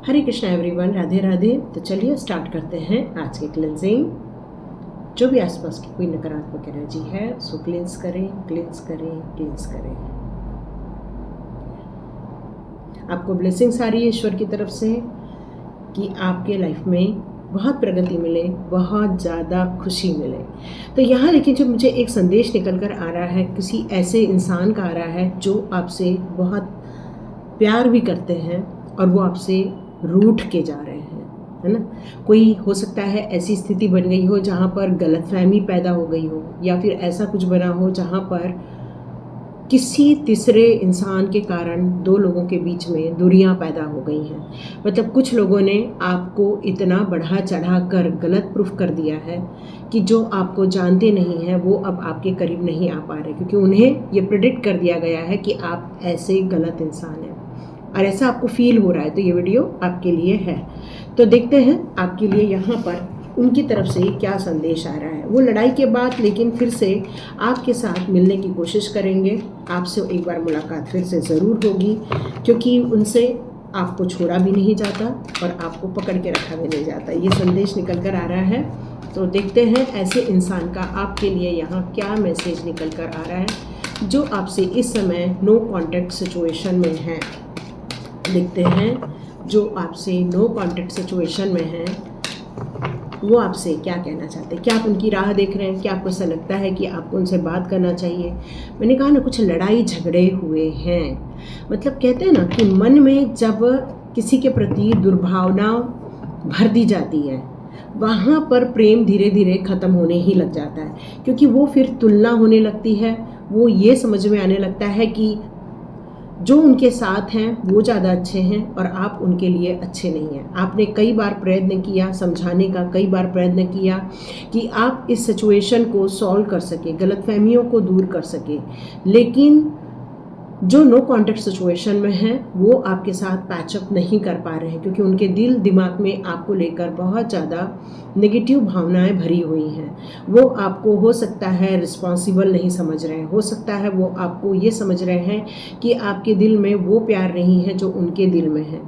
हरे Krishna everyone, Radhe Radhe. तो चलिए start करते हैं आज की क्लेंजिंग। जो भी आसपास की कोई नकारात्मक एनर्जी है उसको क्लेंस करें, क्लेंस करें, क्लेंस करें। आपको ब्लेसिंग्स आ रही है ईश्वर की तरफ से कि आपके लाइफ में बहुत प्रगति मिले, बहुत ज़्यादा खुशी मिले। तो यहाँ लेकिन जो मुझे एक संदेश निकल कर आ रहा है, किसी ऐसे इंसान का आ रहा है जो आपसे बहुत प्यार भी करते हैं और वो आपसे रूठ के जा रहे हैं, है ना। कोई हो सकता है ऐसी स्थिति बन गई हो जहाँ पर गलतफहमी पैदा हो गई हो, या फिर ऐसा कुछ बना हो जहाँ पर किसी तीसरे इंसान के कारण दो लोगों के बीच में दूरियां पैदा हो गई हैं। मतलब कुछ लोगों ने आपको इतना बढ़ा चढ़ा कर गलत प्रूफ कर दिया है कि जो आपको जानते नहीं हैं वो अब आपके करीब नहीं आ पा रहे, क्योंकि उन्हें ये प्रेडिक्ट कर दिया गया है कि आप ऐसे गलत इंसान हैं और ऐसा आपको फील हो रहा है। तो ये वीडियो आपके लिए है। तो देखते हैं आपके लिए यहाँ पर उनकी तरफ से क्या संदेश आ रहा है। वो लड़ाई के बाद लेकिन फिर से आपके साथ मिलने की कोशिश करेंगे। आपसे एक बार मुलाकात फिर से ज़रूर होगी, क्योंकि उनसे आपको छोड़ा भी नहीं जाता और आपको पकड़ के रखा भी नहीं जाता। ये संदेश निकल कर आ रहा है। तो देखते हैं ऐसे इंसान का आपके लिए यहाँ क्या मैसेज निकल कर आ रहा है जो आपसे इस समय नो कॉन्टैक्ट सिचुएशन में है। देखते हैं जो आपसे नो कॉन्टैक्ट सिचुएशन में है वो आपसे क्या कहना चाहते हैं। क्या आप उनकी राह देख रहे हैं? क्या आपको ऐसा लगता है कि आपको उनसे बात करना चाहिए? मैंने कहा ना, कुछ लड़ाई झगड़े हुए हैं। मतलब कहते हैं ना कि मन में जब किसी के प्रति दुर्भावना भर दी जाती है वहाँ पर प्रेम धीरे धीरे ख़त्म होने ही लग जाता है, क्योंकि वो फिर तुलना होने लगती है। वो ये समझ में आने लगता है कि जो उनके साथ हैं वो ज़्यादा अच्छे हैं और आप उनके लिए अच्छे नहीं हैं। आपने कई बार प्रयत्न किया समझाने का, कई बार प्रयत्न किया कि आप इस सिचुएशन को सॉल्व कर सके, गलतफहमियों को दूर कर सके, लेकिन जो नो कॉन्टैक्ट सिचुएशन में हैं वो आपके साथ पैचअप नहीं कर पा रहे हैं, क्योंकि उनके दिल दिमाग में आपको लेकर बहुत ज़्यादा नेगेटिव भावनाएं भरी हुई हैं। वो आपको हो सकता है रिस्पॉन्सिबल नहीं समझ रहे हैं, हो सकता है वो आपको ये समझ रहे हैं कि आपके दिल में वो प्यार नहीं है जो उनके दिल में है।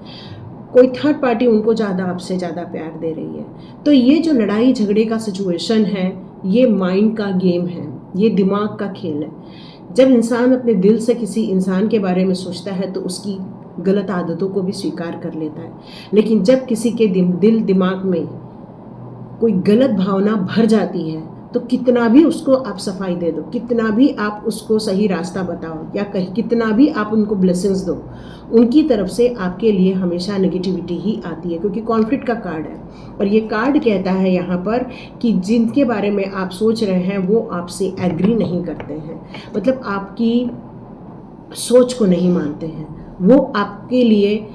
कोई थर्ड पार्टी उनको ज़्यादा आपसे ज़्यादा प्यार दे रही है। तो ये जो लड़ाई झगड़े का सिचुएशन है ये माइंड का गेम है, ये दिमाग का खेल है। जब इंसान अपने दिल से किसी इंसान के बारे में सोचता है तो उसकी गलत आदतों को भी स्वीकार कर लेता है, लेकिन जब किसी के दिल दिमाग में कोई गलत भावना भर जाती है तो कितना भी उसको आप सफाई दे दो, कितना भी आप उसको सही रास्ता बताओ, या कहीं कितना भी आप उनको ब्लेसिंग्स दो, उनकी तरफ से आपके लिए हमेशा नेगेटिविटी ही आती है, क्योंकि कॉन्फ्लिक्ट का कार्ड है। और ये कार्ड कहता है यहाँ पर कि जिनके बारे में आप सोच रहे हैं वो आपसे एग्री नहीं करते हैं, मतलब आपकी सोच को नहीं मानते हैं। वो आपके लिए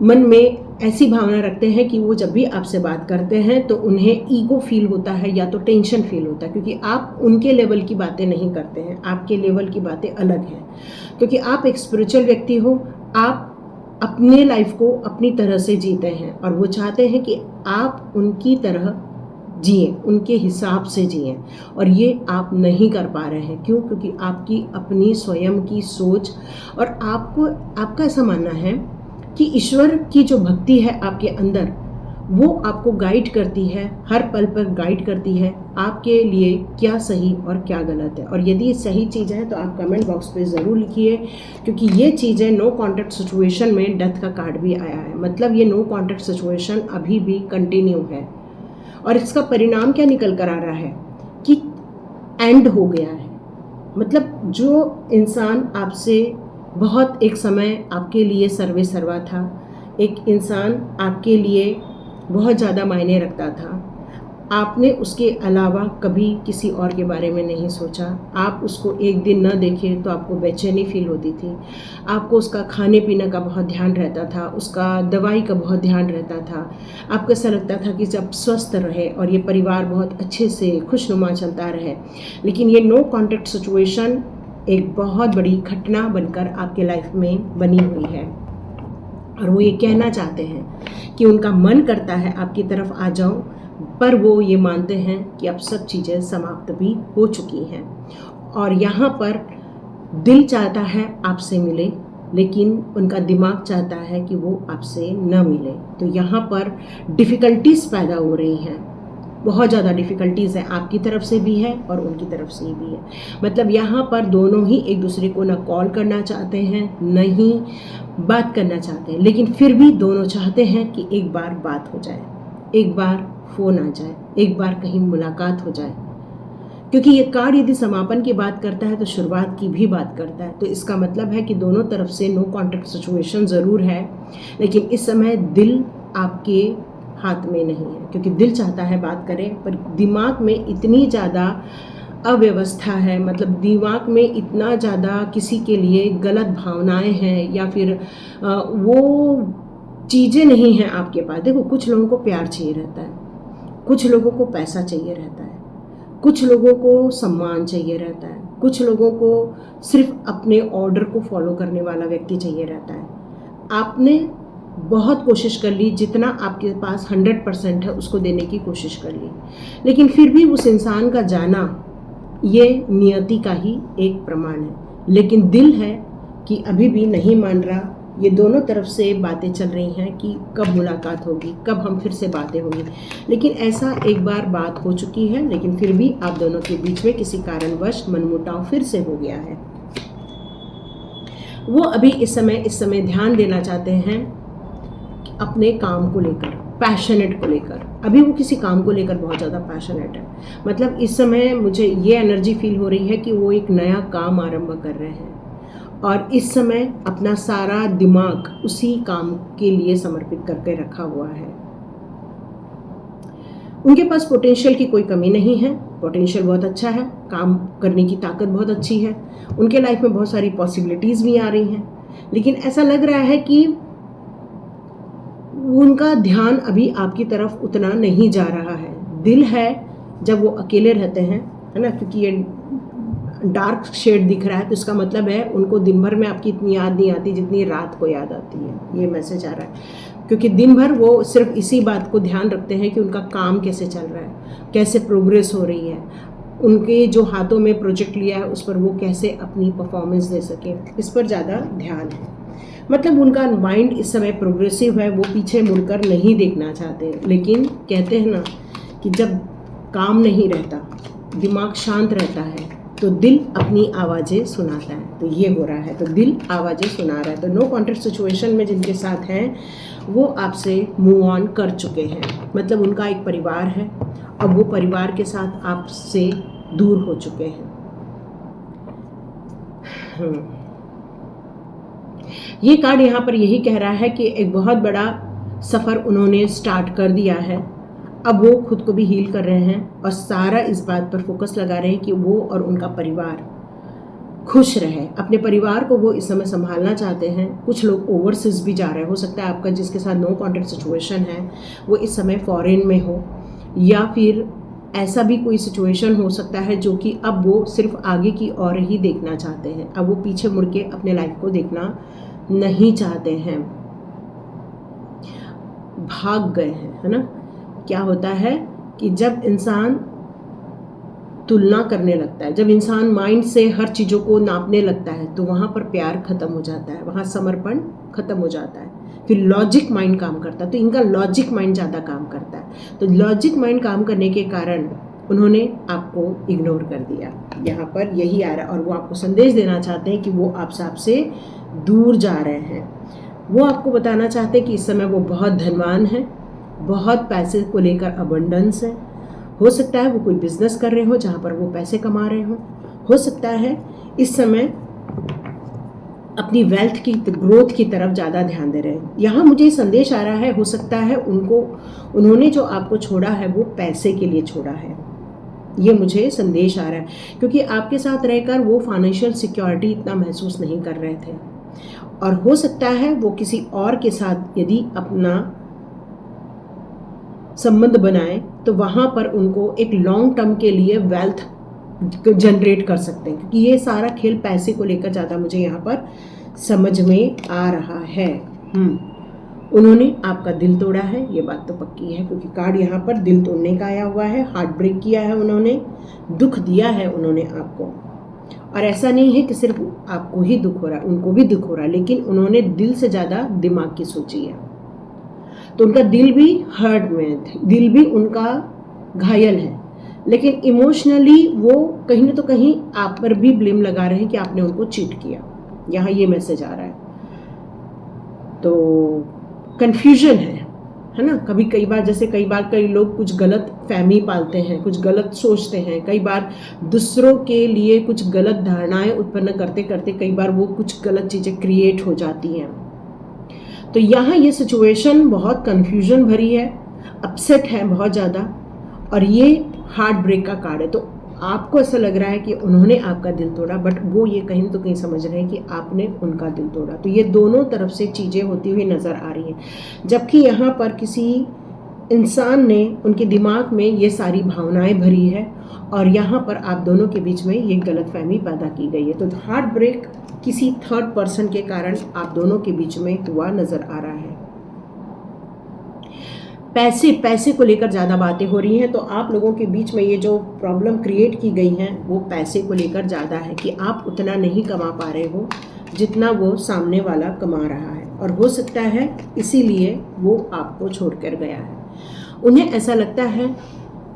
मन में ऐसी भावना रखते हैं कि वो जब भी आपसे बात करते हैं तो उन्हें ईगो फील होता है या तो टेंशन फील होता है, क्योंकि आप उनके लेवल की बातें नहीं करते हैं, आपके लेवल की बातें अलग हैं। क्योंकि आप एक स्पिरिचुअल व्यक्ति हो, आप अपने लाइफ को अपनी तरह से जीते हैं और वो चाहते हैं कि आप उनकी तरह जिए, उनके हिसाब से जिए, और ये आप नहीं कर पा रहे हैं। क्यों? क्योंकि आपकी अपनी स्वयं की सोच, और आपका ऐसा मानना है कि ईश्वर की जो भक्ति है आपके अंदर वो आपको गाइड करती है, हर पल पर गाइड करती है आपके लिए क्या सही और क्या गलत है। और यदि सही चीज़ है तो आप कमेंट बॉक्स पे ज़रूर लिखिए, क्योंकि ये चीज़ें नो कॉन्टैक्ट सिचुएशन में डेथ का कार्ड भी आया है। मतलब ये नो कॉन्टैक्ट सिचुएशन अभी भी कंटिन्यू है और इसका परिणाम क्या निकल कर आ रहा है कि एंड हो गया है। मतलब जो इंसान आपसे बहुत एक समय आपके लिए सर्वे सर्वा था, एक इंसान आपके लिए बहुत ज़्यादा मायने रखता था, आपने उसके अलावा कभी किसी और के बारे में नहीं सोचा। आप उसको एक दिन न देखें तो आपको बेचैनी फील होती थी, आपको उसका खाने पीने का बहुत ध्यान रहता था, उसका दवाई का बहुत ध्यान रहता था। आपको ऐसा लगता था कि जब स्वस्थ रहे और ये परिवार बहुत अच्छे से खुशनुमा चलता रहे। लेकिन ये नो कॉन्टैक्ट सिचुएशन एक बहुत बड़ी घटना बनकर आपके लाइफ में बनी हुई है और वो ये कहना चाहते हैं कि उनका मन करता है आपकी तरफ आ जाऊं, पर वो ये मानते हैं कि अब सब चीज़ें समाप्त भी हो चुकी हैं और यहाँ पर दिल चाहता है आपसे मिले, लेकिन उनका दिमाग चाहता है कि वो आपसे न मिले। तो यहाँ पर डिफ़िकल्टीज़ पैदा हो रही हैं, बहुत ज़्यादा डिफ़िकल्टीज़ हैं, आपकी तरफ से भी है और उनकी तरफ से भी है। मतलब यहाँ पर दोनों ही एक दूसरे को ना कॉल करना चाहते हैं, न ही बात करना चाहते हैं, लेकिन फिर भी दोनों चाहते हैं कि एक बार बात हो जाए, एक बार फ़ोन आ जाए, एक बार कहीं मुलाकात हो जाए। क्योंकि ये कार्ड यदि समापन की बात करता है तो शुरुआत की भी बात करता है, तो इसका मतलब है कि दोनों तरफ से नो कॉन्टैक्ट सिचुएशन ज़रूर है, लेकिन इस समय दिल आपके हाथ में नहीं है, क्योंकि दिल चाहता है बात करें, पर दिमाग में इतनी ज़्यादा अव्यवस्था है, मतलब दिमाग में इतना ज़्यादा किसी के लिए गलत भावनाएं हैं, या फिर वो चीज़ें नहीं हैं आपके पास। देखो, कुछ लोगों को प्यार चाहिए रहता है, कुछ लोगों को पैसा चाहिए रहता है, कुछ लोगों को सम्मान चाहिए रहता है, कुछ लोगों को सिर्फ अपने ऑर्डर को फॉलो करने वाला व्यक्ति चाहिए रहता है। आपने बहुत कोशिश कर ली, जितना आपके पास 100% है उसको देने की कोशिश कर ली, लेकिन फिर भी उस इंसान का जाना ये नियति का ही एक प्रमाण है। लेकिन दिल है कि अभी भी नहीं मान रहा। ये दोनों तरफ से बातें चल रही हैं कि कब मुलाकात होगी, कब हम फिर से बातें होंगी, लेकिन ऐसा एक बार बात हो चुकी है, लेकिन फिर भी आप दोनों के बीच में किसी कारणवश मनमुटाव फिर से हो गया है। वो अभी इस समय ध्यान देना चाहते हैं अपने काम को लेकर, पैशनेट को लेकर। अभी वो किसी काम को लेकर बहुत ज़्यादा पैशनेट है। मतलब इस समय मुझे ये एनर्जी फील हो रही है कि वो एक नया काम आरंभ कर रहे हैं, और इस समय अपना सारा दिमाग उसी काम के लिए समर्पित करके रखा हुआ है। उनके पास पोटेंशियल की कोई कमी नहीं है, पोटेंशियल बहुत अच्छा है, काम करने की ताकत बहुत अच्छी है, उनके लाइफ में बहुत सारी पॉसिबिलिटीज़ भी आ रही हैं, लेकिन ऐसा लग रहा है कि उनका ध्यान अभी आपकी तरफ उतना नहीं जा रहा है। दिल है जब वो अकेले रहते हैं, है ना, क्योंकि ये डार्क शेड दिख रहा है, तो इसका मतलब है उनको दिन भर में आपकी इतनी याद नहीं आती जितनी रात को याद आती है। ये मैसेज आ रहा है, क्योंकि दिन भर वो सिर्फ इसी बात को ध्यान रखते हैं कि उनका काम कैसे चल रहा है, कैसे प्रोग्रेस हो रही है, उनके जो हाथों में प्रोजेक्ट लिया है उस पर वो कैसे अपनी परफॉर्मेंस दे सके, इस पर ज़्यादा ध्यान है। मतलब उनका माइंड इस समय प्रोग्रेसिव है, वो पीछे मुड़कर नहीं देखना चाहते। लेकिन कहते हैं ना कि जब काम नहीं रहता, दिमाग शांत रहता है, तो दिल अपनी आवाज़ें सुनाता है। तो ये हो रहा है, तो दिल आवाज़ें सुना रहा है। तो नो कॉन्टैक्ट सिचुएशन में जिनके साथ हैं वो आपसे मूव ऑन कर चुके हैं, मतलब उनका एक परिवार है, अब वो परिवार के साथ आपसे दूर हो चुके हैं। ये कार्ड यहाँ पर यही कह रहा है कि एक बहुत बड़ा सफ़र उन्होंने स्टार्ट कर दिया है, अब वो खुद को भी हील कर रहे हैं और सारा इस बात पर फोकस लगा रहे हैं कि वो और उनका परिवार खुश रहे। अपने परिवार को वो इस समय संभालना चाहते हैं। कुछ लोग ओवरसीज भी जा रहे हैं, हो सकता है आपका जिसके साथ नो कॉन्टैक्ट सिचुएशन है वो इस समय फॉरेन में हो, या फिर ऐसा भी कोई सिचुएशन हो सकता है जो कि अब वो सिर्फ आगे की ओर ही देखना चाहते हैं, अब वो पीछे मुड़ के अपने लाइफ को देखना नहीं चाहते हैं, भाग गए हैं, है ना। क्या होता है कि जब इंसान तुलना करने लगता है, जब इंसान माइंड से हर चीज़ों को नापने लगता है, तो वहाँ पर प्यार ख़त्म हो जाता है, वहाँ समर्पण ख़त्म हो जाता है, फिर लॉजिक माइंड काम करता है। तो इनका लॉजिक माइंड ज़्यादा काम करता है, तो लॉजिक माइंड काम करने के कारण उन्होंने आपको इग्नोर कर दिया। यहाँ पर यही आ रहा है, और वो आपको संदेश देना चाहते हैं कि वो आपसे दूर जा रहे हैं। वो आपको बताना चाहते हैं कि इस समय वो बहुत धनवान हैं, बहुत पैसे को लेकर अबंडेंस है। हो सकता है वो कोई बिजनेस कर रहे हो जहाँ पर वो पैसे कमा रहे हो सकता है इस समय अपनी वेल्थ की ग्रोथ की तरफ ज़्यादा ध्यान दे रहे हैं। यहाँ मुझे संदेश आ रहा है, हो सकता है उन्होंने जो आपको छोड़ा है वो पैसे के लिए छोड़ा है, ये मुझे संदेश आ रहा है, क्योंकि आपके साथ रहकर वो फाइनेंशियल सिक्योरिटी इतना महसूस नहीं कर रहे थे, और हो सकता है वो किसी और के साथ यदि अपना संबंध बनाए तो वहाँ पर उनको एक लॉन्ग टर्म के लिए वेल्थ जनरेट कर सकते हैं, क्योंकि ये सारा खेल पैसे को लेकर ज़्यादा मुझे यहाँ पर समझ में आ रहा है। उन्होंने आपका दिल तोड़ा है, ये बात तो पक्की है, क्योंकि कार्ड यहाँ पर दिल तोड़ने का आया हुआ है, हार्ट ब्रेक किया है उन्होंने, दुख दिया है उन्होंने आपको, और ऐसा नहीं है कि सिर्फ आपको ही दुख हो रहा है, उनको भी दुख हो रहा है, लेकिन उन्होंने दिल से ज़्यादा दिमाग की सोची है। तो उनका दिल भी हर्ट में, दिल भी उनका घायल है, लेकिन इमोशनली वो कहीं ना तो कहीं आप पर भी ब्लेम लगा रहे हैं कि आपने उनको चीट किया। यहाँ ये मैसेज आ रहा है। तो कन्फ्यूजन है ना। कई बार कई लोग कुछ गलत फहमी पालते हैं, कुछ गलत सोचते हैं, कई बार दूसरों के लिए कुछ गलत धारणाएं उत्पन्न करते करते कई बार वो कुछ गलत चीज़ें क्रिएट हो जाती हैं। तो यहाँ ये सिचुएशन बहुत कन्फ्यूजन भरी है, अपसेट है बहुत ज़्यादा, और ये हार्ट ब्रेक का कार्ड है। तो आपको ऐसा लग रहा है कि उन्होंने आपका दिल तोड़ा, बट वो ये कहीं तो कहीं समझ रहे हैं कि आपने उनका दिल तोड़ा। तो ये दोनों तरफ से चीज़ें होती हुई नज़र आ रही हैं, जबकि यहाँ पर किसी इंसान ने उनके दिमाग में ये सारी भावनाएं भरी है और यहाँ पर आप दोनों के बीच में ये गलतफहमी पैदा की गई है। तो हार्ट ब्रेक किसी थर्ड पर्सन के कारण आप दोनों के बीच में हुआ नज़र आ रहा है। पैसे को लेकर ज़्यादा बातें हो रही हैं। तो आप लोगों के बीच में ये जो प्रॉब्लम क्रिएट की गई है वो पैसे को लेकर ज़्यादा है कि आप उतना नहीं कमा पा रहे हो जितना वो सामने वाला कमा रहा है, और हो सकता है इसीलिए वो आपको छोड़कर गया है। उन्हें ऐसा लगता है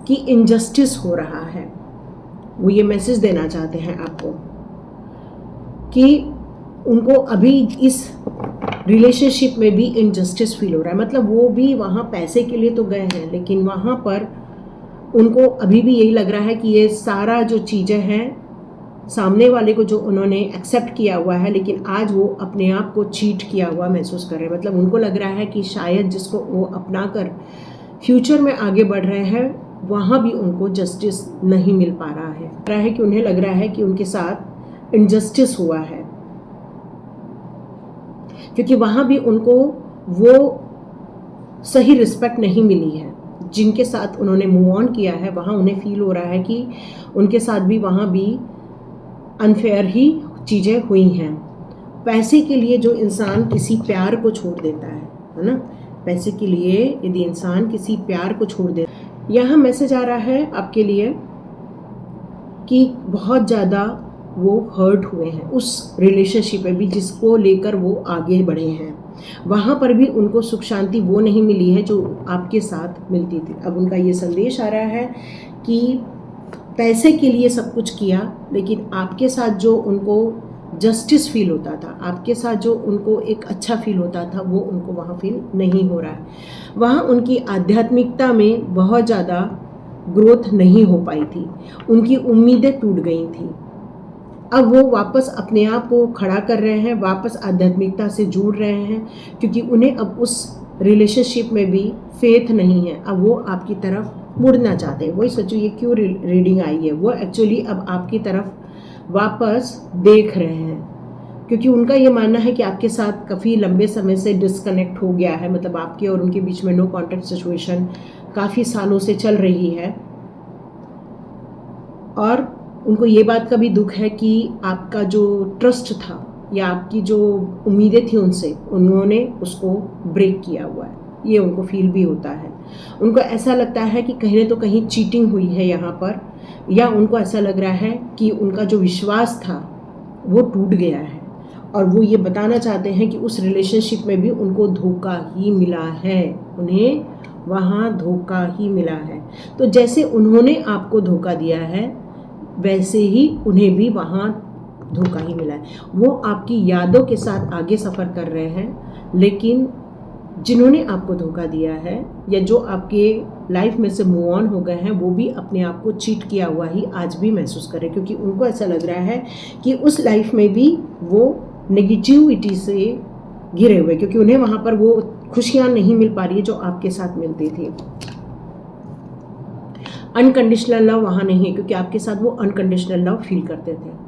कि इनजस्टिस हो रहा है। वो ये मैसेज देना चाहते हैं आपको कि उनको अभी इस रिलेशनशिप में भी इनजस्टिस फील हो रहा है। मतलब वो भी वहाँ पैसे के लिए तो गए हैं, लेकिन वहाँ पर उनको अभी भी यही लग रहा है कि ये सारा जो चीज़ें हैं सामने वाले को जो उन्होंने एक्सेप्ट किया हुआ है, लेकिन आज वो अपने आप को चीट किया हुआ महसूस कर रहे हैं। मतलब उनको लग रहा है कि शायद जिसको वो अपना कर फ्यूचर में आगे बढ़ रहे हैं वहाँ भी उनको जस्टिस नहीं मिल पा रहा है कि उन्हें लग रहा है कि उनके साथ इनजस्टिस हुआ है, क्योंकि वहाँ भी उनको वो सही रिस्पेक्ट नहीं मिली है। जिनके साथ उन्होंने मूव ऑन किया है वहाँ उन्हें फील हो रहा है कि उनके साथ भी वहाँ भी अनफेयर ही चीज़ें हुई हैं। पैसे के लिए जो इंसान किसी प्यार को छोड़ देता है ना, पैसे के लिए यदि इंसान किसी प्यार को छोड़ दे, यहाँ मैसेज आ रहा है आपके लिए कि बहुत ज़्यादा वो हर्ट हुए हैं उस रिलेशनशिप में भी जिसको लेकर वो आगे बढ़े हैं। वहाँ पर भी उनको सुख शांति वो नहीं मिली है जो आपके साथ मिलती थी। अब उनका ये संदेश आ रहा है कि पैसे के लिए सब कुछ किया, लेकिन आपके साथ जो उनको जस्टिस फील होता था, आपके साथ जो उनको एक अच्छा फील होता था, वो उनको वहाँ फील नहीं हो रहा है। वहाँ उनकी आध्यात्मिकता में बहुत ज़्यादा ग्रोथ नहीं हो पाई थी, उनकी उम्मीदें टूट गई थी। अब वो वापस अपने आप को खड़ा कर रहे हैं, वापस आध्यात्मिकता से जुड़ रहे हैं, क्योंकि उन्हें अब उस रिलेशनशिप में भी फेथ नहीं है। अब वो आपकी तरफ मुड़ना चाहते हैं। वही सोचो ये क्यों रीडिंग आई है, वो एक्चुअली अब आपकी तरफ वापस देख रहे हैं, क्योंकि उनका ये मानना है कि आपके साथ काफ़ी लंबे समय से डिस्कनेक्ट हो गया है। मतलब आपके और उनके बीच में नो कॉन्टैक्ट सिचुएशन काफ़ी सालों से चल रही है, और उनको ये बात का भी दुख है कि आपका जो ट्रस्ट था या आपकी जो उम्मीदें थी उनसे, उन्होंने उसको ब्रेक किया हुआ है। ये उनको फील भी होता है। उनको ऐसा लगता है कि कहीं न तो कहीं चीटिंग हुई है यहाँ पर, या उनको ऐसा लग रहा है कि उनका जो विश्वास था वो टूट गया है, और वो ये बताना चाहते हैं कि उस रिलेशनशिप में भी उनको धोखा ही मिला है, उन्हें वहाँ धोखा ही मिला है। तो जैसे उन्होंने आपको धोखा दिया है वैसे ही उन्हें भी वहाँ धोखा ही मिला है। वो आपकी यादों के साथ आगे सफ़र कर रहे हैं, लेकिन जिन्होंने आपको धोखा दिया है या जो आपके लाइफ में से मूव ऑन हो गए हैं वो भी अपने आप को चीट किया हुआ ही आज भी महसूस कर रहे हैं, क्योंकि उनको ऐसा लग रहा है कि उस लाइफ में भी वो नेगेटिविटी से घिरे हुए, क्योंकि उन्हें वहाँ पर वो खुशियाँ नहीं मिल पा रही है जो आपके साथ मिलती थी। अनकंडीशनल लव वहाँ नहीं है, क्योंकि आपके साथ वो अनकंडीशनल लव फील करते थे।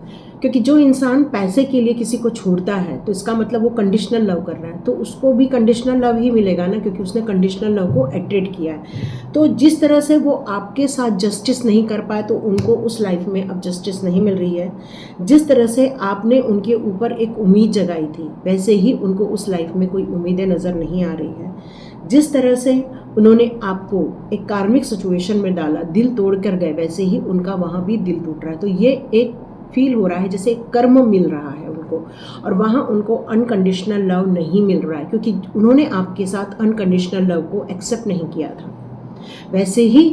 क्योंकि जो इंसान पैसे के लिए किसी को छोड़ता है तो इसका मतलब वो कंडीशनल लव कर रहा है, तो उसको भी कंडीशनल लव ही मिलेगा ना, क्योंकि उसने कंडीशनल लव को अट्रैक्ट किया है। तो जिस तरह से वो आपके साथ जस्टिस नहीं कर पाए तो उनको उस लाइफ में अब जस्टिस नहीं मिल रही है। जिस तरह से आपने उनके ऊपर एक उम्मीद जगाई थी वैसे ही उनको उस लाइफ में कोई उम्मीदें नज़र नहीं आ रही है। जिस तरह से उन्होंने आपको एक कार्मिक सिचुएशन में डाला, दिल तोड़ कर गए, वैसे ही उनका वहाँ भी दिल टूट रहा है। तो ये एक फील हो रहा है जैसे कर्म मिल रहा है उनको, और वहाँ उनको अनकंडीशनल लव नहीं मिल रहा है क्योंकि उन्होंने आपके साथ अनकंडीशनल लव को एक्सेप्ट नहीं किया था। वैसे ही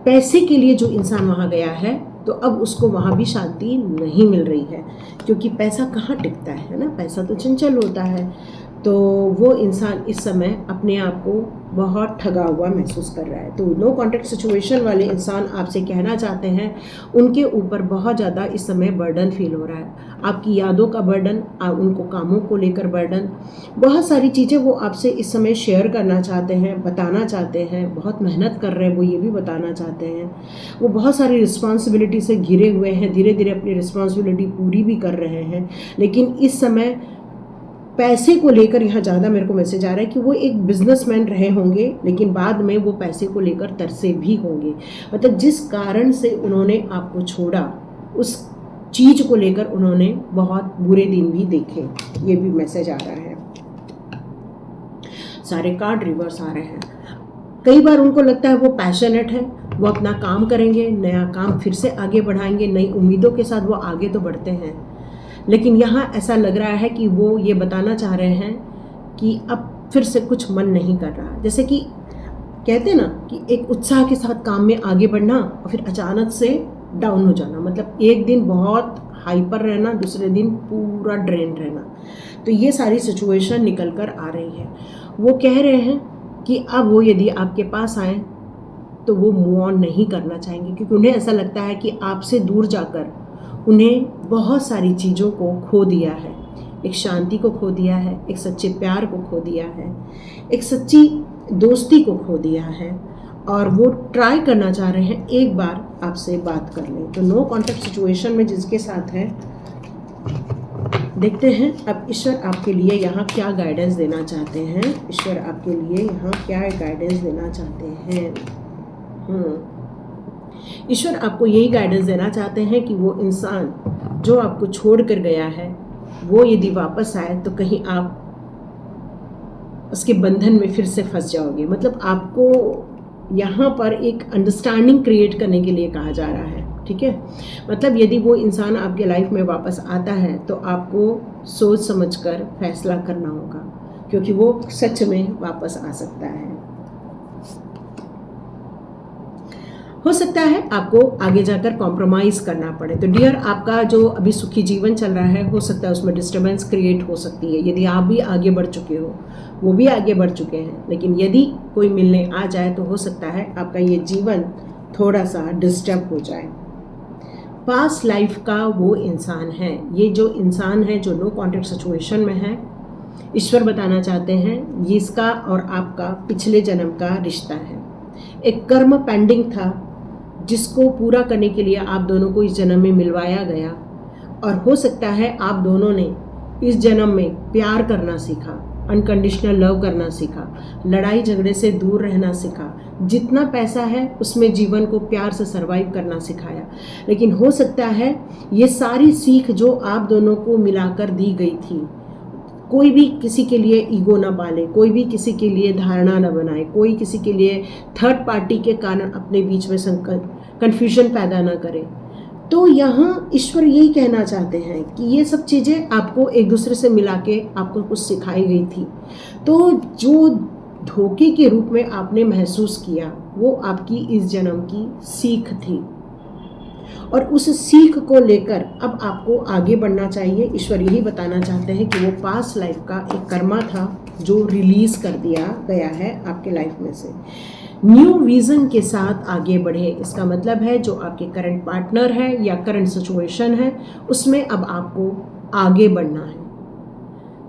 पैसे के लिए जो इंसान वहाँ गया है तो अब उसको वहाँ भी शांति नहीं मिल रही है, क्योंकि पैसा कहाँ टिकता है ना, पैसा तो चंचल होता है। तो वो इंसान इस समय अपने आप को बहुत ठगा हुआ महसूस कर रहा है। तो नो कॉन्टैक्ट सिचुएशन वाले इंसान आपसे कहना चाहते हैं उनके ऊपर बहुत ज़्यादा इस समय बर्डन फील हो रहा है, आपकी यादों का बर्डन, उनको कामों को लेकर बर्डन, बहुत सारी चीज़ें वो आपसे इस समय शेयर करना चाहते हैं, बताना चाहते हैं, बहुत मेहनत कर रहे हैं वो ये भी बताना चाहते हैं। वो बहुत सारी रिस्पॉन्सिबिलिटी से घिरे हुए हैं, धीरे धीरे अपनी रिस्पॉन्सिबिलिटी पूरी भी कर रहे हैं, लेकिन इस समय पैसे को लेकर यहाँ ज़्यादा मेरे को मैसेज आ रहा है कि वो एक बिजनेसमैन रहे होंगे लेकिन बाद में वो पैसे को लेकर तरसे भी होंगे। मतलब जिस कारण से उन्होंने आपको छोड़ा उस चीज़ को लेकर उन्होंने बहुत बुरे दिन भी देखे, ये भी मैसेज आ रहा है। सारे कार्ड रिवर्स आ रहे हैं। कई बार उनको लगता है वो पैशनेट है, वो अपना काम करेंगे, नया काम फिर से आगे बढ़ाएंगे, नई उम्मीदों के साथ वो आगे तो बढ़ते हैं, लेकिन यहाँ ऐसा लग रहा है कि वो ये बताना चाह रहे हैं कि अब फिर से कुछ मन नहीं कर रहा। जैसे कि कहते हैं ना कि एक उत्साह के साथ काम में आगे बढ़ना और फिर अचानक से डाउन हो जाना, मतलब एक दिन बहुत हाइपर रहना, दूसरे दिन पूरा ड्रेन रहना। तो ये सारी सिचुएशन निकल कर आ रही है। वो कह रहे हैं कि अब वो यदि आपके पास आए तो वो मूव ऑन नहीं करना चाहेंगे, क्योंकि उन्हें ऐसा लगता है कि आपसे दूर जाकर उन्हें बहुत सारी चीज़ों को खो दिया है। एक शांति को खो दिया है, एक सच्चे प्यार को खो दिया है, एक सच्ची दोस्ती को खो दिया है, और वो ट्राई करना चाह रहे हैं एक बार आपसे बात कर लें। तो नो कॉन्टैक्ट सिचुएशन में जिसके साथ है, देखते हैं अब ईश्वर आपके लिए यहाँ क्या गाइडेंस देना चाहते हैं। ईश्वर आपके लिए यहाँ क्या गाइडेंस देना चाहते हैं। ईश्वर आपको यही गाइडेंस देना चाहते हैं कि वो इंसान जो आपको छोड़ कर गया है वो यदि वापस आए तो कहीं आप उसके बंधन में फिर से फंस जाओगे। मतलब आपको यहाँ पर एक अंडरस्टैंडिंग क्रिएट करने के लिए कहा जा रहा है, ठीक है। मतलब यदि वो इंसान आपके लाइफ में वापस आता है तो आपको सोच समझकर फैसला करना होगा, क्योंकि वो सच में वापस आ सकता है। हो सकता है आपको आगे जाकर कॉम्प्रोमाइज़ करना पड़े। तो डियर, आपका जो अभी सुखी जीवन चल रहा है हो सकता है उसमें डिस्टर्बेंस क्रिएट हो सकती है। यदि आप भी आगे बढ़ चुके हो, वो भी आगे बढ़ चुके हैं, लेकिन यदि कोई मिलने आ जाए तो हो सकता है आपका ये जीवन थोड़ा सा डिस्टर्ब हो जाए। पास्ट लाइफ का वो इंसान है, ये जो इंसान है जो नो कॉन्टैक्ट सिचुएशन में है, ईश्वर बताना चाहते हैं ये इसका और आपका पिछले जन्म का रिश्ता है। एक कर्म पेंडिंग था जिसको पूरा करने के लिए आप दोनों को इस जन्म में मिलवाया गया, और हो सकता है आप दोनों ने इस जन्म में प्यार करना सीखा, अनकंडीशनल लव करना सीखा, लड़ाई झगड़े से दूर रहना सीखा, जितना पैसा है उसमें जीवन को प्यार से सरवाइव करना सिखाया। लेकिन हो सकता है ये सारी सीख जो आप दोनों को मिलाकर दी गई थी, कोई भी किसी के लिए ईगो ना पाले, कोई भी किसी के लिए धारणा ना बनाए, कोई किसी के लिए थर्ड पार्टी के कारण अपने बीच में कन्फ्यूजन पैदा ना करे। तो यहाँ ईश्वर यही कहना चाहते हैं कि ये सब चीज़ें आपको एक दूसरे से मिला के आपको कुछ सिखाई गई थी। तो जो धोखे के रूप में आपने महसूस किया वो आपकी इस जन्म की सीख थी, और उस सीख को लेकर अब आपको आगे बढ़ना चाहिए। ईश्वर यही बताना चाहते हैं कि वो पास्ट लाइफ का एक कर्मा था जो रिलीज़ कर दिया गया है आपके लाइफ में से। न्यू विज़न के साथ आगे बढ़े, इसका मतलब है जो आपके करंट पार्टनर है या करंट सिचुएशन है उसमें अब आपको आगे बढ़ना है,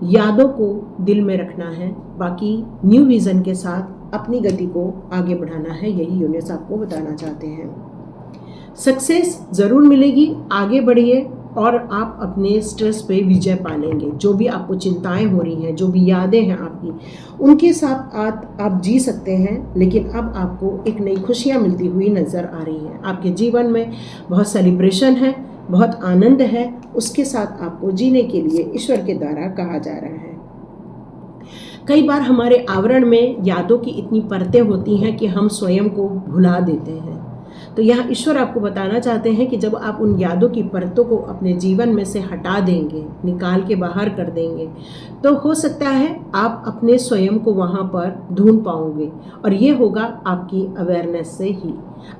यादों को दिल में रखना है, बाकी न्यू विज़न के साथ अपनी गति को आगे बढ़ाना है। यही यूनिवर्स आपको बताना चाहते हैं। सक्सेस ज़रूर मिलेगी, आगे बढ़िए और आप अपने स्ट्रेस पे विजय पालेंगे। जो भी आपको चिंताएं हो रही हैं, जो भी यादें हैं आपकी, उनके साथ आप जी सकते हैं, लेकिन अब आपको एक नई खुशियाँ मिलती हुई नज़र आ रही हैं। आपके जीवन में बहुत सेलिब्रेशन है, बहुत आनंद है, उसके साथ आपको जीने के लिए ईश्वर के द्वारा कहा जा रहा है। कई बार हमारे आवरण में यादों की इतनी परतें होती हैं कि हम स्वयं को भुला देते हैं। तो यहाँ ईश्वर आपको बताना चाहते हैं कि जब आप उन यादों की परतों को अपने जीवन में से हटा देंगे, निकाल के बाहर कर देंगे, तो हो सकता है आप अपने स्वयं को वहाँ पर ढूंढ पाओगे। और ये होगा आपकी अवेयरनेस से ही।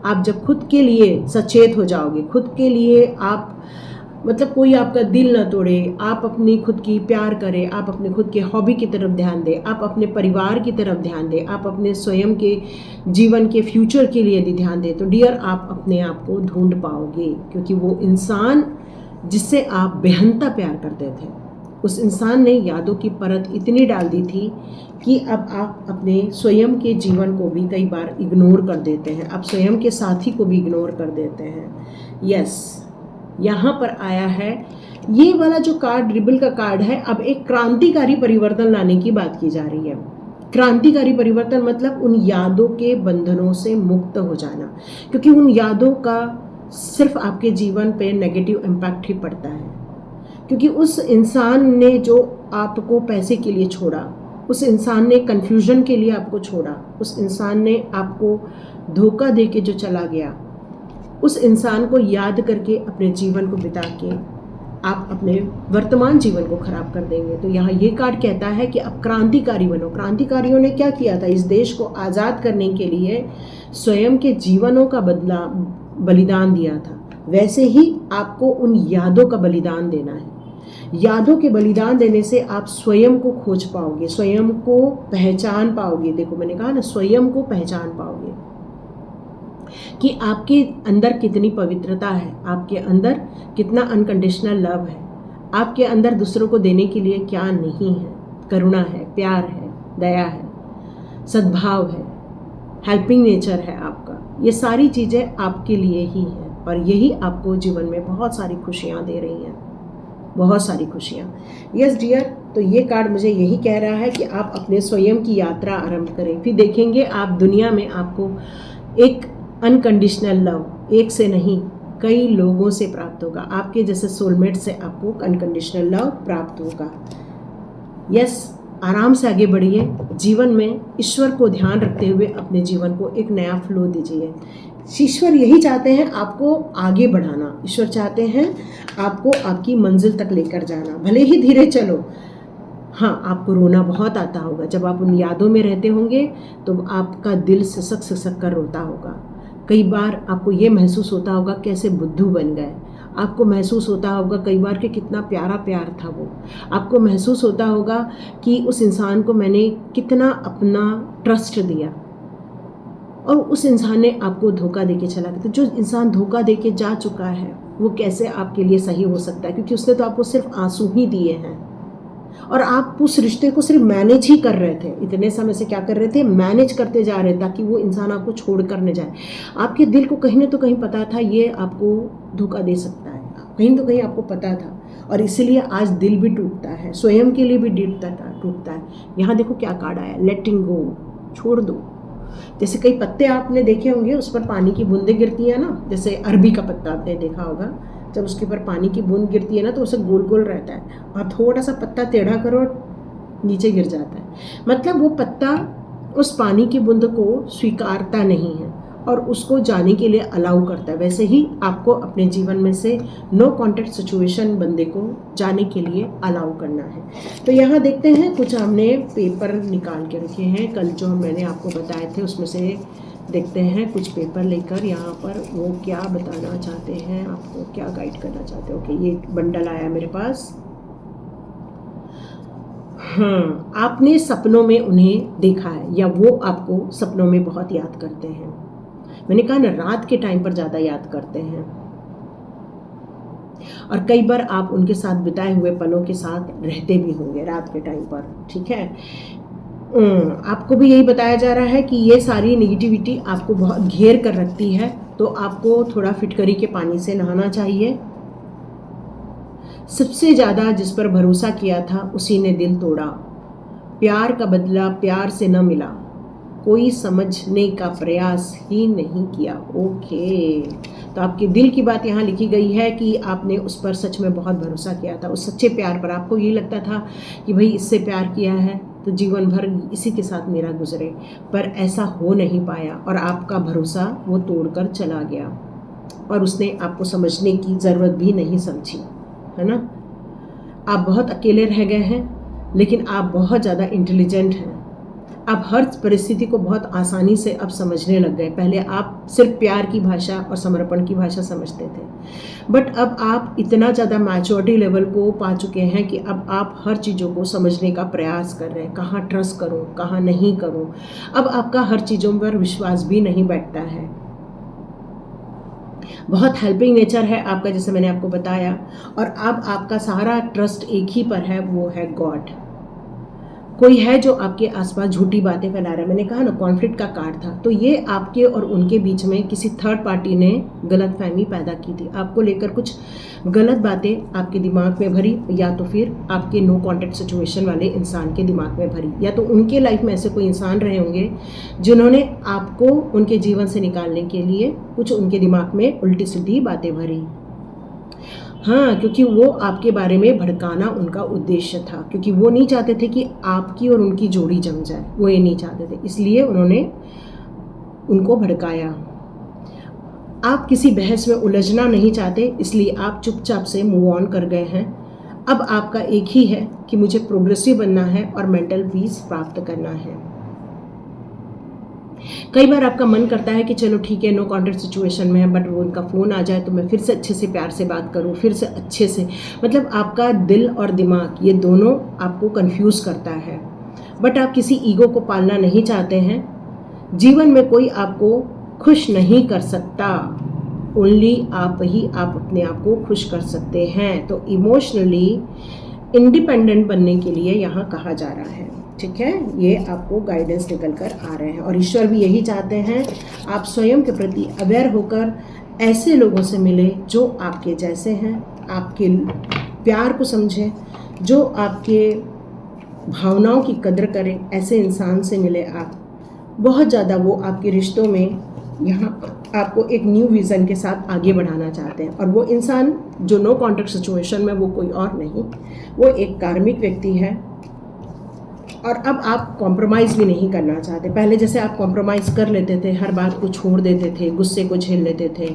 आप जब खुद के लिए सचेत हो जाओगे, खुद के लिए आप मतलब कोई आपका दिल न तोड़े, आप अपनी खुद की प्यार करें, आप अपने खुद के हॉबी की तरफ ध्यान दें, आप अपने परिवार की तरफ ध्यान दें, आप अपने स्वयं के जीवन के फ्यूचर के लिए यदि ध्यान दें, तो डियर आप अपने आप को ढूंढ पाओगे। क्योंकि वो इंसान जिससे आप बेहनता प्यार करते थे, उस इंसान ने यादों की परत इतनी डाल दी थी कि अब आप अपने स्वयं के जीवन को भी कई बार इग्नोर कर देते हैं, आप स्वयं के साथी को भी इग्नोर कर देते हैं। यस, यहाँ पर आया है ये वाला जो कार्ड, रिबल का कार्ड है, अब एक क्रांतिकारी परिवर्तन लाने की बात की जा रही है। क्रांतिकारी परिवर्तन मतलब उन यादों के बंधनों से मुक्त हो जाना, क्योंकि उन यादों का सिर्फ आपके जीवन पे नेगेटिव इम्पैक्ट ही पड़ता है। क्योंकि उस इंसान ने जो आपको पैसे के लिए छोड़ा, उस इंसान ने कन्फ्यूजन के लिए आपको छोड़ा, उस इंसान ने आपको धोखा दे के जो चला गया, उस इंसान को याद करके अपने जीवन को बिता के आप अपने वर्तमान जीवन को खराब कर देंगे। तो यहाँ ये कार्ड कहता है कि अब क्रांतिकारी बनो। क्रांतिकारियों ने क्या किया था? इस देश को आज़ाद करने के लिए स्वयं के जीवनों का बलिदान दिया था। वैसे ही आपको उन यादों का बलिदान देना है। यादों के बलिदान देने से आप स्वयं को खोज पाओगे, स्वयं को पहचान पाओगे। देखो मैंने कहा ना, स्वयं को पहचान पाओगे कि आपके अंदर कितनी पवित्रता है, आपके अंदर कितना अनकंडीशनल लव है, आपके अंदर दूसरों को देने के लिए क्या नहीं है। करुणा है, प्यार है, दया है, सद्भाव है, हेल्पिंग नेचर है आपका। ये सारी चीज़ें आपके लिए ही हैं और यही आपको जीवन में बहुत सारी खुशियाँ दे रही हैं, बहुत सारी खुशियाँ। यस डियर, तो ये कार्ड मुझे यही कह रहा है कि आप अपने स्वयं की यात्रा आरंभ करें। फिर देखेंगे आप दुनिया में आपको एक अनकंडीशनल लव एक से नहीं कई लोगों से प्राप्त होगा। आपके जैसे सोलमेट से आपको अनकंडीशनल लव प्राप्त होगा। यस, आराम से आगे बढ़िए। जीवन में ईश्वर को ध्यान रखते हुए अपने जीवन को एक नया फ्लो दीजिए। ईश्वर यही चाहते हैं आपको आगे बढ़ाना। ईश्वर चाहते हैं आपको आपकी मंजिल तक लेकर जाना। भले ही धीरे चलो, हाँ आपको रोना बहुत आता होगा। जब आप उन यादों में रहते होंगे तो आपका दिल सिसक सिसक कर रोता होगा। कई बार आपको ये महसूस होता होगा कैसे बुद्धू बन गए। आपको महसूस होता होगा कई बार कि कितना प्यारा प्यार था वो। आपको महसूस होता होगा कि उस इंसान को मैंने कितना अपना ट्रस्ट दिया और उस इंसान ने आपको धोखा देके चला गया। तो जो इंसान धोखा देके जा चुका है वो कैसे आपके लिए सही हो सकता है? क्योंकि उसने तो आपको सिर्फ आंसू ही दिए हैं और आप उस रिश्ते को सिर्फ मैनेज ही कर रहे थे। इतने समय से क्या कर रहे थे? मैनेज करते जा रहे ताकि वो इंसान आपको छोड़ कर न जाए। आपके दिल को कहीं ना तो कहीं पता था ये आपको धोखा दे सकता है, कहीं तो कहीं आपको पता था और इसीलिए आज दिल भी टूटता है, स्वयं के लिए भी टूटता है। यहाँ देखो क्या कार्ड आया, लेटिंग गो, छोड़ दो। जैसे कई पत्ते आपने देखे होंगे उस पर पानी की बूंदें गिरती हैं ना, जैसे अरबी का पत्ता आपने देखा होगा, जब उसके ऊपर पानी की बूंद गिरती है ना तो उसे गोल गोल रहता है और थोड़ा सा पत्ता टेढ़ा करो नीचे गिर जाता है। मतलब वो पत्ता उस पानी की बूंद को स्वीकारता नहीं है और उसको जाने के लिए अलाउ करता है। वैसे ही आपको अपने जीवन में से नो कॉन्टैक्ट सिचुएशन बंदे को जाने के लिए अलाउ करना है। तो यहाँ देखते हैं, कुछ हमने पेपर निकाल के रखे हैं कल जो मैंने आपको बताए थे, उसमें से देखते हैं कुछ पेपर लेकर यहाँ पर वो क्या बताना चाहते हैं, आपको क्या गाइड करना चाहते हैं। ओके, ये बंडल आया मेरे पास। हाँ, आपने सपनों में उन्हें देखा है या वो आपको सपनों में बहुत याद करते हैं। मैंने कहा ना, रात के टाइम पर ज़्यादा याद करते हैं और कई बार आप उनके साथ बिताए हुए पलों के साथ रहते भी होंगे रात के टाइम पर। ठीक है, आपको भी यही बताया जा रहा है कि ये सारी नेगेटिविटी आपको बहुत घेर कर रखती है, तो आपको थोड़ा फिटकरी के पानी से नहाना चाहिए। सबसे ज़्यादा जिस पर भरोसा किया था उसी ने दिल तोड़ा। प्यार का बदला प्यार से न मिला, कोई समझने का प्रयास ही नहीं किया। ओके, तो आपके दिल की बात यहाँ लिखी गई है कि आपने उस पर सच में बहुत भरोसा किया था, उस सच्चे प्यार पर। आपको ये लगता था कि भाई इससे प्यार किया है तो जीवन भर इसी के साथ मेरा गुजरे, पर ऐसा हो नहीं पाया और आपका भरोसा वो तोड़कर चला गया और उसने आपको समझने की ज़रूरत भी नहीं समझी, है ना। आप बहुत अकेले रह गए हैं, लेकिन आप बहुत ज़्यादा इंटेलिजेंट हैं। आप हर परिस्थिति को बहुत आसानी से अब समझने लग गए। पहले आप सिर्फ प्यार की भाषा और समर्पण की भाषा समझते थे, बट अब आप इतना ज़्यादा मैच्योरिटी लेवल को पा चुके हैं कि अब आप हर चीज़ों को समझने का प्रयास कर रहे हैं। कहाँ ट्रस्ट करूँ, कहाँ नहीं करूँ। अब आपका हर चीज़ों पर विश्वास भी नहीं बैठता है। बहुत हेल्पिंग नेचर है आपका, जैसे मैंने आपको बताया, और अब आपका सारा ट्रस्ट एक ही पर है, वो है गॉड। कोई है जो आपके आसपास झूठी बातें फैला रहा है। मैंने कहा ना, कॉन्फ्लिक्ट का कार्ड था, तो ये आपके और उनके बीच में किसी थर्ड पार्टी ने गलतफहमी पैदा की थी, आपको लेकर कुछ गलत बातें आपके दिमाग में भरी, या तो फिर आपके नो कॉन्टैक्ट सिचुएशन वाले इंसान के दिमाग में भरी, या तो उनके लाइफ में ऐसे कोई इंसान रहे होंगे जिन्होंने आपको उनके जीवन से निकालने के लिए कुछ उनके दिमाग में उल्टी सीधी बातें भरी। हाँ, क्योंकि वो आपके बारे में भड़काना उनका उद्देश्य था, क्योंकि वो नहीं चाहते थे कि आपकी और उनकी जोड़ी जम जाए, वो ये नहीं चाहते थे, इसलिए उन्होंने उनको भड़काया। आप किसी बहस में उलझना नहीं चाहते, इसलिए आप चुपचाप से मूव ऑन कर गए हैं। अब आपका एक ही है कि मुझे प्रोग्रेसिव बनना है और मेंटल पीस प्राप्त करना है। कई बार आपका मन करता है कि चलो ठीक है, नो कॉन्टैक्ट सिचुएशन में है, बट वो उनका फ़ोन आ जाए तो मैं फिर से अच्छे से प्यार से बात करूं, फिर से अच्छे से, मतलब आपका दिल और दिमाग ये दोनों आपको कंफ्यूज करता है। बट आप किसी ईगो को पालना नहीं चाहते हैं। जीवन में कोई आपको खुश नहीं कर सकता, ओनली आप ही आप अपने आप को खुश कर सकते हैं। तो इमोशनली इंडिपेंडेंट बनने के लिए यहाँ कहा जा रहा है, ठीक है। ये आपको गाइडेंस निकल कर आ रहे हैं, और ईश्वर भी यही चाहते हैं आप स्वयं के प्रति अवेयर होकर ऐसे लोगों से मिले जो आपके जैसे हैं, आपके प्यार को समझें, जो आपके भावनाओं की कदर करें। ऐसे इंसान से मिले आप, बहुत ज़्यादा वो आपके रिश्तों में यहाँ आपको एक न्यू विज़न के साथ आगे बढ़ाना चाहते हैं। और वो इंसान जो नो कॉन्टैक्ट सिचुएशन में, वो कोई और नहीं, वो एक कार्मिक व्यक्ति है। और अब आप कॉम्प्रोमाइज़ भी नहीं करना चाहते। पहले जैसे आप कॉम्प्रोमाइज़ कर लेते थे, हर बात को छोड़ देते थे, गुस्से को झेल लेते थे,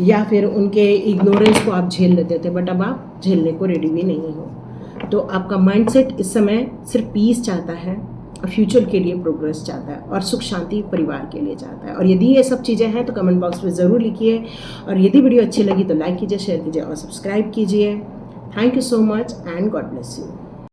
या फिर उनके इग्नोरेंस को आप झेल लेते थे, बट अब आप झेलने को रेडी भी नहीं हो। तो आपका माइंडसेट इस समय सिर्फ पीस चाहता है और फ्यूचर के लिए प्रोग्रेस चाहता है, और सुख शांति परिवार के लिए चाहता है। और यदि ये सब चीज़ें हैं तो कमेंट बॉक्स में ज़रूर लिखिए, और यदि वीडियो अच्छी लगी तो लाइक कीजिए, शेयर कीजिए और सब्सक्राइब कीजिए। Thank you so much and God bless you.